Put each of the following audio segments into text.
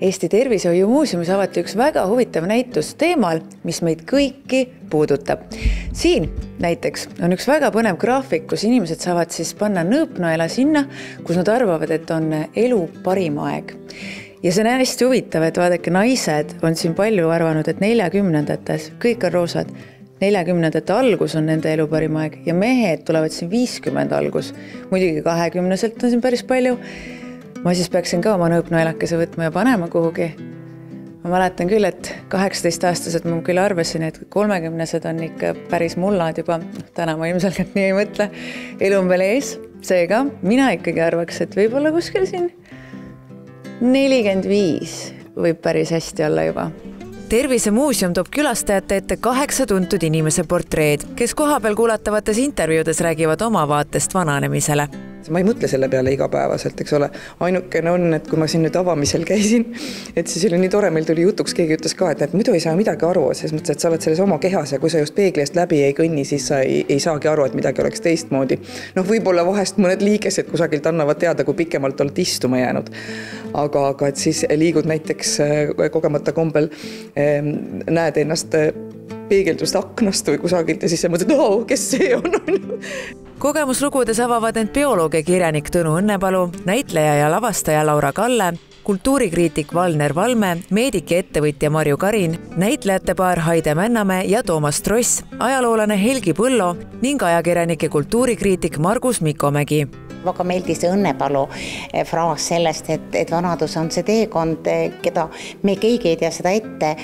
Eesti Tervishoiumuuseumis avati üks väga huvitav näitus teemal, mis meid kõiki puudutab. Siin näiteks on üks väga põnev graafik, kus inimesed saavad siis panna nõõpnaela sinna, kus nad arvavad, et on elu parim aeg. Ja see on hästi huvitav, et vaadake, naised on siin palju arvanud, et 40-ndates, kõik on roosad, 40-ndate algus on nende elu parim aeg ja mehed tulevad siin 50 algus. Muidugi 20-selt on siin päris palju. Ma siis peaksin ka oma nõõpnaelakese võtma ja panema kuhugi. Ma mäletan küll, et 18-aastased ma küll arvasin, et 30-sed on ikka päris mullad juba. Täna ma ilmselgelt nii ei mõtle. Elu on veel ees. Seega mina ikkagi arvaks, et võib-olla kuskil siin 45 võib päris hästi olla juba. Tervisemuuseum toob külastajate ette 8 tuntud inimese portreed, kes kohapeal kuulatavates intervjuudes räägivad oma vaatest vananemisele. Ma ei mõtle selle peale igapäevaselt, eks ole. Ainukene on, et kui ma siin nüüd avamisel käisin, et siis oli nii tore, meil tuli jutuks, keegi ütles ka, et muidu ei saa midagi aru, selles mõttes, et sa oled selles oma kehas ja kui sa just peeglist läbi ei kõnni, siis sa ei saagi aru, et midagi oleks teistmoodi. Võib-olla vahest mõned liigesed kusagilt annavad teada, kui pikemalt oled istuma jäänud. Aga et siis liigud näiteks kogemata kombel, näed ennast peegeldust aknast või kusagilt ja siis sa mõtled, kes see on? Kogemuslugudes avavad end bioloog ja kirjanik Tõnu Õnnepalu, näitleja ja lavastaja Laura Kalle, kultuurikriitik Valner Valme, meedik ja ettevõtja Marju Karin, näitlejate paar Haide Männamäe ja Toomas Tross, ajaloolane Helgi Põllo ning ajakirjanik ja kultuurikriitik Margus Mikomägi. Väga meeldis Õnnepalu fraas sellest, et vanadus on see teekond, keda me keegi ei tea seda ette.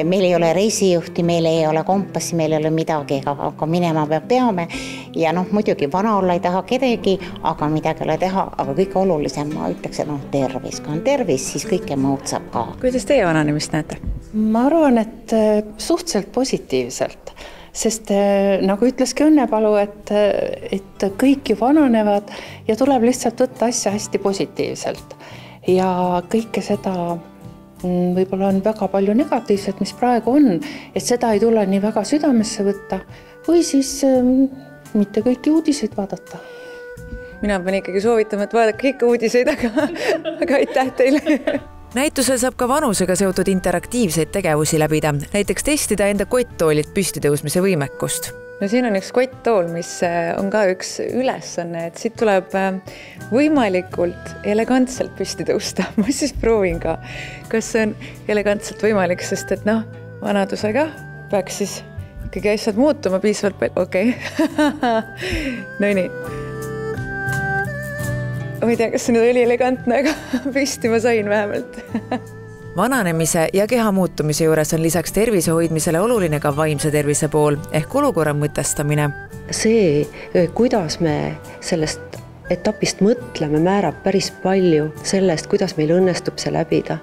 Meil ei ole reisijuhti, meil ei ole kompassi, meil ei ole midagi, aga minema peame. Ja muidugi vana olla ei taha kedagi, aga midagi ei ole teha. Aga kõige olulisem, ma ütleks, et tervis. Kui on tervis, siis kõike muud saab ka. Kuidas teie vananemist näete? Ma arvan, et suhteliselt positiivselt. Sest nagu ütleski Õnnepalu, et kõik ju vananevad ja tuleb lihtsalt võtta asja hästi positiivselt. Ja kõike seda võib-olla on väga palju negatiivset, mis praegu on, et seda ei tule nii väga südamesse võtta või siis mitte kõiki uudiseid vaadata. Mina pean ikkagi soovitama, et vaadake ikka uudiseid, aga aitäh teile! Näitusel saab ka vanusega seotud interaktiivseid tegevusi läbida, näiteks testida enda kottoolit püstitõusmise võimekust. Siin on üks kotttool, mis on ka üks ülesanne, et siit tuleb võimalikult elegantselt püsti tõusta. Ma siis proovin ka, kas see on elegantselt võimalik, sest et vanadusega peaks siis ikkagi asjad muutuma piisavalt palju. Okei. No nii. Ma ei tea, kas see nüüd oli elegantne, aga püsti ma sain vähemalt. Vananemise ja keha muutumise juures on lisaks tervise hoidmisele oluline ka vaimse tervise pool ehk olukorra mõtestamine. See, kuidas me sellest etapist mõtleme, määrab päris palju sellest, kuidas meil õnnestub see läbida.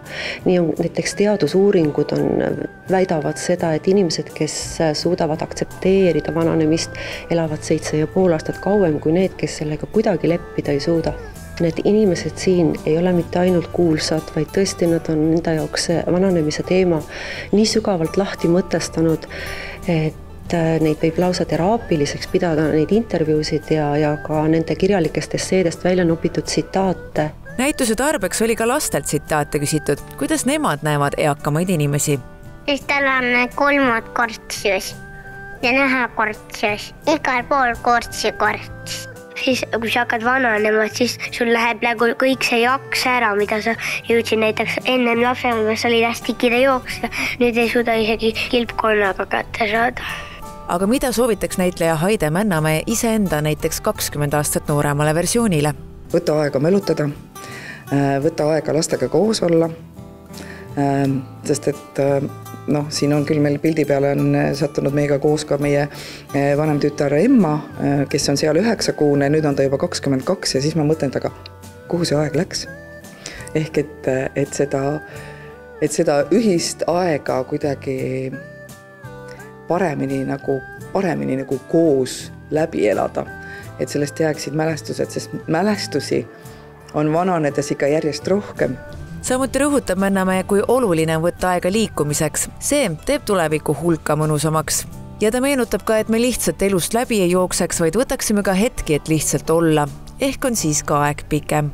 Nii on näiteks teadusuuringud väidavad seda, et inimesed, kes suudavad aktsepteerida vananemist, elavad 7,5 aastat kauem kui need, kes sellega kuidagi leppida ei suuda. Need inimesed siin ei ole mitte ainult kuulsad, vaid tõesti nad on enda jaoks vananemise teema nii sügavalt lahti mõtestanud, et neid võib lausa teraapiliseks pidada, neid intervjuusid ja ka nende kirjalikest esseedest välja nopitud tsitaate. Näituse tarbeks oli ka lastelt tsitaate küsitud, kuidas nemad näevad eakamaid inimesi. Siis tal on kolmad kortsus ja nähakortsus, igal pool kortsus. Siis kui sa hakkad vananema, siis sul läheb kõik see jaks ära, mida sa jõudsid näiteks ennem lapsepõlves olid hästi kiire jooksa. Nüüd ei suuda isegi kilpkonnaga kätte saada. Aga mida soovitaks näitleja Haide Männamäe iseenda näiteks 20 aastat nooremale versioonile? Võta aega melutada, võta aega lastega koos olla, sest et siin on küll meil pildi peale on sattunud meiega koos ka meie vanem tütar Emma, kes on seal 9-kuune, nüüd on ta juba 22 ja siis ma mõtlen, aga kuhu see aeg läks? Ehk et seda ühist aega kuidagi paremini nagu koos läbi elada, et sellest jääksid mälestused, sest mälestusi on vananedes ikka järjest rohkem. Samuti rõhutab Männamäe, kui oluline on võtta aega liikumiseks. See teeb tuleviku hulka mõnusamaks. Ja ta meenutab ka, et me lihtsalt elust läbi ei jookseks, vaid võtaksime ka hetki, et lihtsalt olla. Ehk on siis ka aeg pikem.